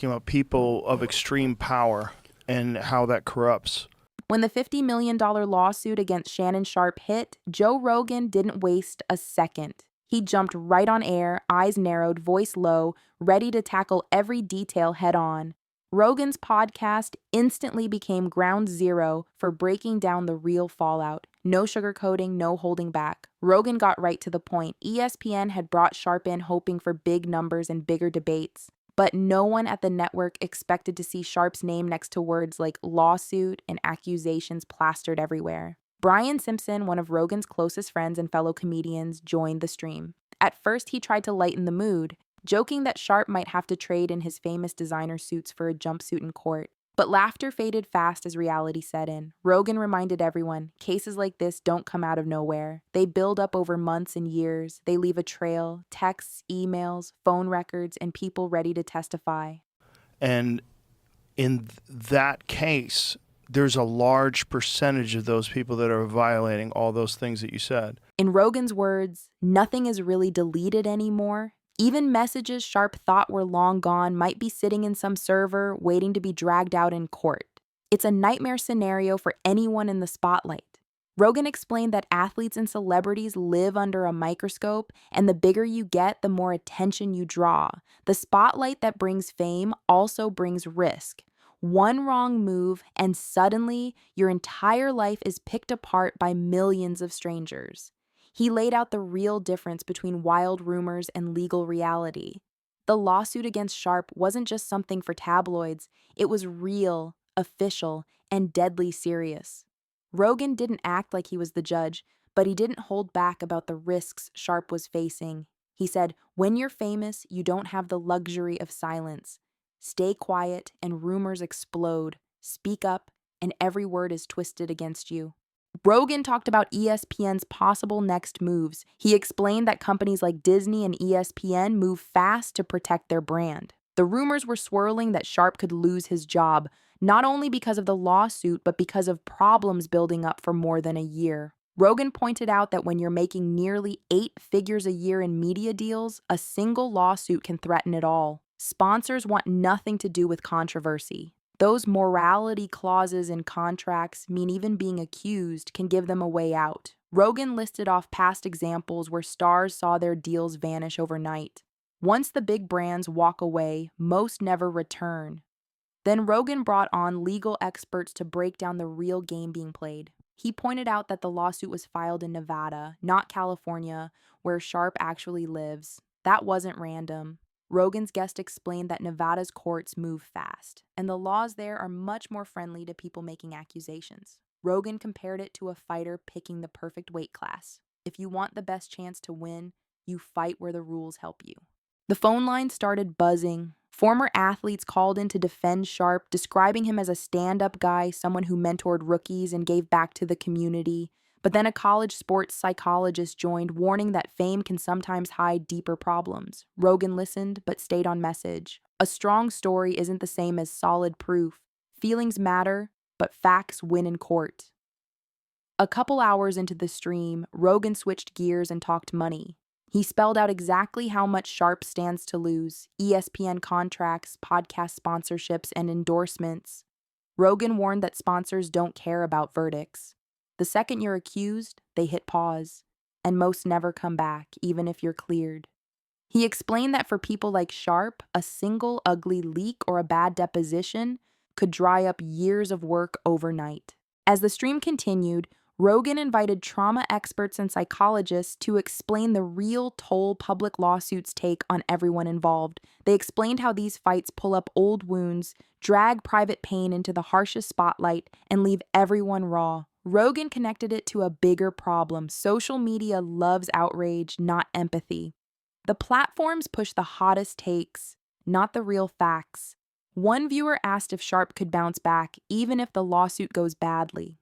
About people of extreme power and how that corrupts. When the $50 million lawsuit against Shannon Sharpe hit, Joe Rogan didn't waste a second. He jumped right on air, eyes narrowed, voice low, ready to tackle every detail head on. Rogan's podcast instantly became ground zero for breaking down the real fallout. No sugarcoating, no holding back. Rogan got right to the point. ESPN had brought Sharpe in hoping for big numbers and bigger debates. But no one at the network expected to see Sharpe's name next to words like lawsuit and accusations plastered everywhere. Brian Simpson, one of Rogan's closest friends and fellow comedians, joined the stream. At first, he tried to lighten the mood, joking that Sharpe might have to trade in his famous designer suits for a jumpsuit in court. But laughter faded fast as reality set in. Rogan reminded everyone, cases like this don't come out of nowhere. They build up over months and years. They leave a trail, texts, emails, phone records, and people ready to testify. And in that case, there's a large percentage of those people that are violating all those things that you said. In Rogan's words, nothing is really deleted anymore. Even messages Sharpe thought were long gone might be sitting in some server waiting to be dragged out in court. It's a nightmare scenario for anyone in the spotlight. Rogan explained that athletes and celebrities live under a microscope, and the bigger you get, the more attention you draw. The spotlight that brings fame also brings risk. One wrong move, and suddenly your entire life is picked apart by millions of strangers. He laid out the real difference between wild rumors and legal reality. The lawsuit against Sharpe wasn't just something for tabloids. It was real, official, and deadly serious. Rogan didn't act like he was the judge, but he didn't hold back about the risks Sharpe was facing. He said, "When you're famous, you don't have the luxury of silence. Stay quiet and rumors explode. Speak up, and every word is twisted against you." Rogan talked about ESPN's possible next moves. He explained that companies like Disney and ESPN move fast to protect their brand. The rumors were swirling that Sharpe could lose his job, not only because of the lawsuit, but because of problems building up for more than a year. Rogan pointed out that when you're making nearly 8 figures a year in media deals, a single lawsuit can threaten it all. Sponsors want nothing to do with controversy. Those morality clauses in contracts mean even being accused can give them a way out. Rogan listed off past examples where stars saw their deals vanish overnight. Once the big brands walk away, most never return. Then Rogan brought on legal experts to break down the real game being played. He pointed out that the lawsuit was filed in Nevada, not California, where Sharpe actually lives. That wasn't random. Rogan's guest explained that Nevada's courts move fast, and the laws there are much more friendly to people making accusations. Rogan compared it to a fighter picking the perfect weight class. If you want the best chance to win, you fight where the rules help you. The phone line started buzzing. Former athletes called in to defend Sharpe, describing him as a stand-up guy, someone who mentored rookies and gave back to the community. But then a college sports psychologist joined, warning that fame can sometimes hide deeper problems. Rogan listened, but stayed on message. A strong story isn't the same as solid proof. Feelings matter, but facts win in court. A couple hours into the stream, Rogan switched gears and talked money. He spelled out exactly how much Sharpe stands to lose: ESPN contracts, podcast sponsorships, and endorsements. Rogan warned that sponsors don't care about verdicts. The second you're accused, they hit pause, and most never come back, even if you're cleared. He explained that for people like Sharpe, a single ugly leak or a bad deposition could dry up years of work overnight. As the stream continued, Rogan invited trauma experts and psychologists to explain the real toll public lawsuits take on everyone involved. They explained how these fights pull up old wounds, drag private pain into the harshest spotlight, and leave everyone raw. Rogan connected it to a bigger problem. Social media loves outrage, not empathy. The platforms push the hottest takes, not the real facts. One viewer asked if Sharpe could bounce back, even if the lawsuit goes badly.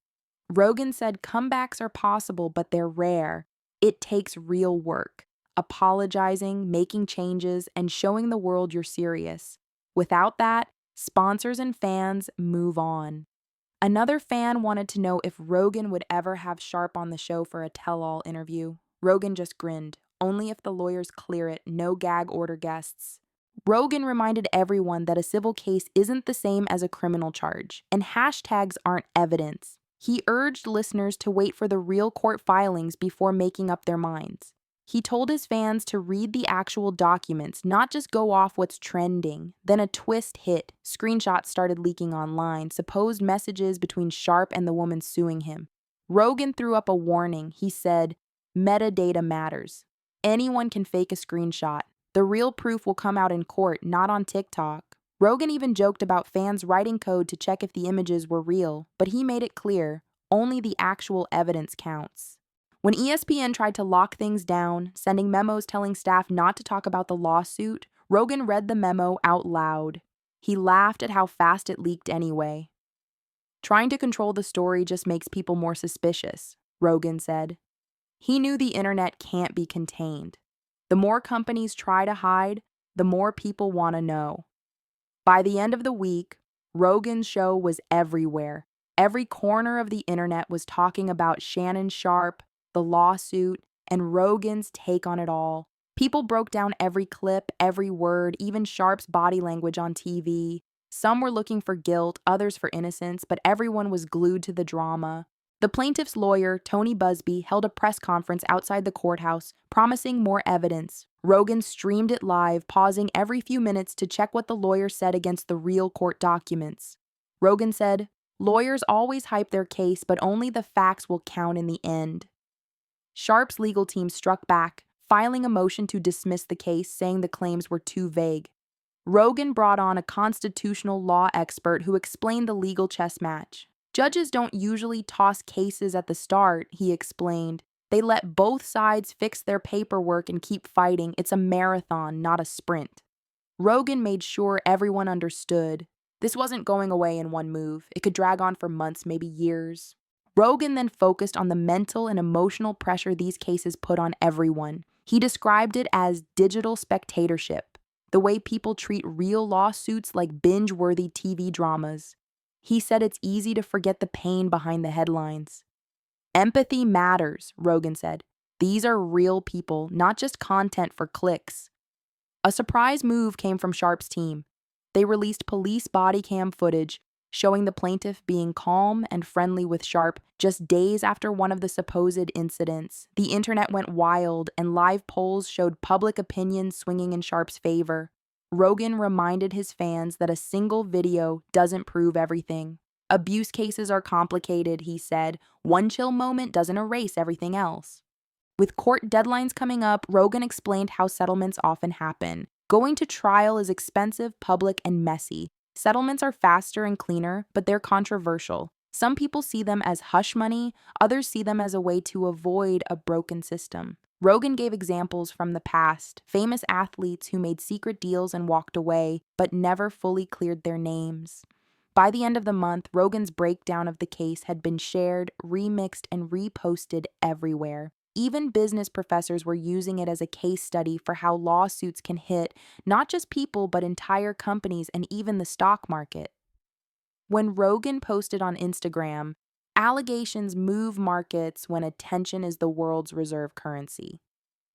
Rogan said comebacks are possible, but they're rare. It takes real work. Apologizing, making changes, and showing the world you're serious. Without that, sponsors and fans move on. Another fan wanted to know if Rogan would ever have Sharpe on the show for a tell-all interview. Rogan just grinned. Only if the lawyers clear it, no gag order guests. Rogan reminded everyone that a civil case isn't the same as a criminal charge, and hashtags aren't evidence. He urged listeners to wait for the real court filings before making up their minds. He told his fans to read the actual documents, not just go off what's trending. Then a twist hit. Screenshots started leaking online, supposed messages between Sharpe and the woman suing him. Rogan threw up a warning. He said, "Metadata matters. Anyone can fake a screenshot. The real proof will come out in court, not on TikTok." Rogan even joked about fans writing code to check if the images were real, but he made it clear, only the actual evidence counts. When ESPN tried to lock things down, sending memos telling staff not to talk about the lawsuit, Rogan read the memo out loud. He laughed at how fast it leaked anyway. "Trying to control the story just makes people more suspicious," Rogan said. He knew the internet can't be contained. The more companies try to hide, the more people want to know. By the end of the week, Rogan's show was everywhere. Every corner of the internet was talking about Shannon Sharpe, the lawsuit, and Rogan's take on it all. People broke down every clip, every word, even Sharpe's body language on TV. Some were looking for guilt, others for innocence, but everyone was glued to the drama. The plaintiff's lawyer, Tony Busby, held a press conference outside the courthouse, promising more evidence. Rogan streamed it live, pausing every few minutes to check what the lawyer said against the real court documents. Rogan said, "Lawyers always hype their case, but only the facts will count in the end." Sharpe's legal team struck back, filing a motion to dismiss the case, saying the claims were too vague. Rogan brought on a constitutional law expert who explained the legal chess match. "Judges don't usually toss cases at the start," he explained. "They let both sides fix their paperwork and keep fighting. It's a marathon, not a sprint." Rogan made sure everyone understood. This wasn't going away in one move. It could drag on for months, maybe years. Rogan then focused on the mental and emotional pressure these cases put on everyone. He described it as digital spectatorship, the way people treat real lawsuits like binge-worthy TV dramas. He said it's easy to forget the pain behind the headlines. "Empathy matters," Rogan said. "These are real people, not just content for clicks." A surprise move came from Sharpe's team. They released police body cam footage showing the plaintiff being calm and friendly with Sharpe just days after one of the supposed incidents. The internet went wild, and live polls showed public opinion swinging in Sharpe's favor. Rogan reminded his fans that a single video doesn't prove everything. "Abuse cases are complicated," he said. "One chill moment doesn't erase everything else." With court deadlines coming up, Rogan explained how settlements often happen. Going to trial is expensive, public, and messy. Settlements are faster and cleaner, but they're controversial. Some people see them as hush money, others see them as a way to avoid a broken system. Rogan gave examples from the past, famous athletes who made secret deals and walked away, but never fully cleared their names. By the end of the month, Rogan's breakdown of the case had been shared, remixed, and reposted everywhere. Even business professors were using it as a case study for how lawsuits can hit not just people, but entire companies and even the stock market. When Rogan posted on Instagram, "Allegations move markets when attention is the world's reserve currency,"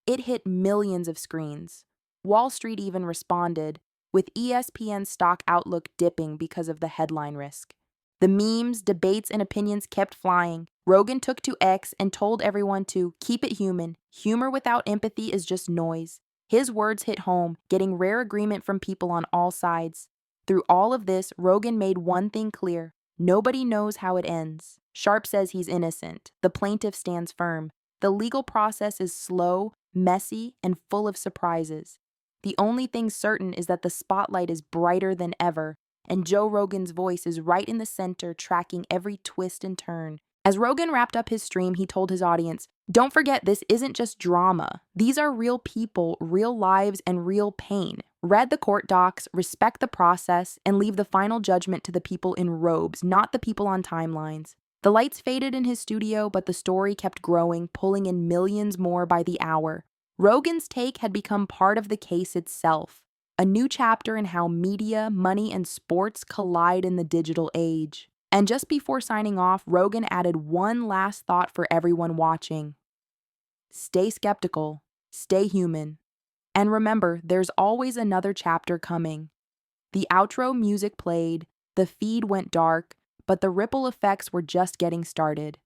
it hit millions of screens. Wall Street even responded, with ESPN stock outlook dipping because of the headline risk. The memes, debates, and opinions kept flying. Rogan took to X and told everyone to keep it human. Humor without empathy is just noise. His words hit home, getting rare agreement from people on all sides. Through all of this, Rogan made one thing clear: nobody knows how it ends. Sharpe says he's innocent. The plaintiff stands firm. The legal process is slow, messy, and full of surprises. The only thing certain is that the spotlight is brighter than ever, and Joe Rogan's voice is right in the center, tracking every twist and turn. As Rogan wrapped up his stream, he told his audience, "Don't forget, this isn't just drama. These are real people, real lives, and real pain. Read the court docs, respect the process, and leave the final judgment to the people in robes, not the people on timelines." The lights faded in his studio, but the story kept growing, pulling in millions more by the hour. Rogan's take had become part of the case itself, a new chapter in how media, money, and sports collide in the digital age. And just before signing off, Rogan added one last thought for everyone watching: stay skeptical, stay human, And remember, there's always another chapter coming. The outro music played, the feed went dark, but the ripple effects were just getting started.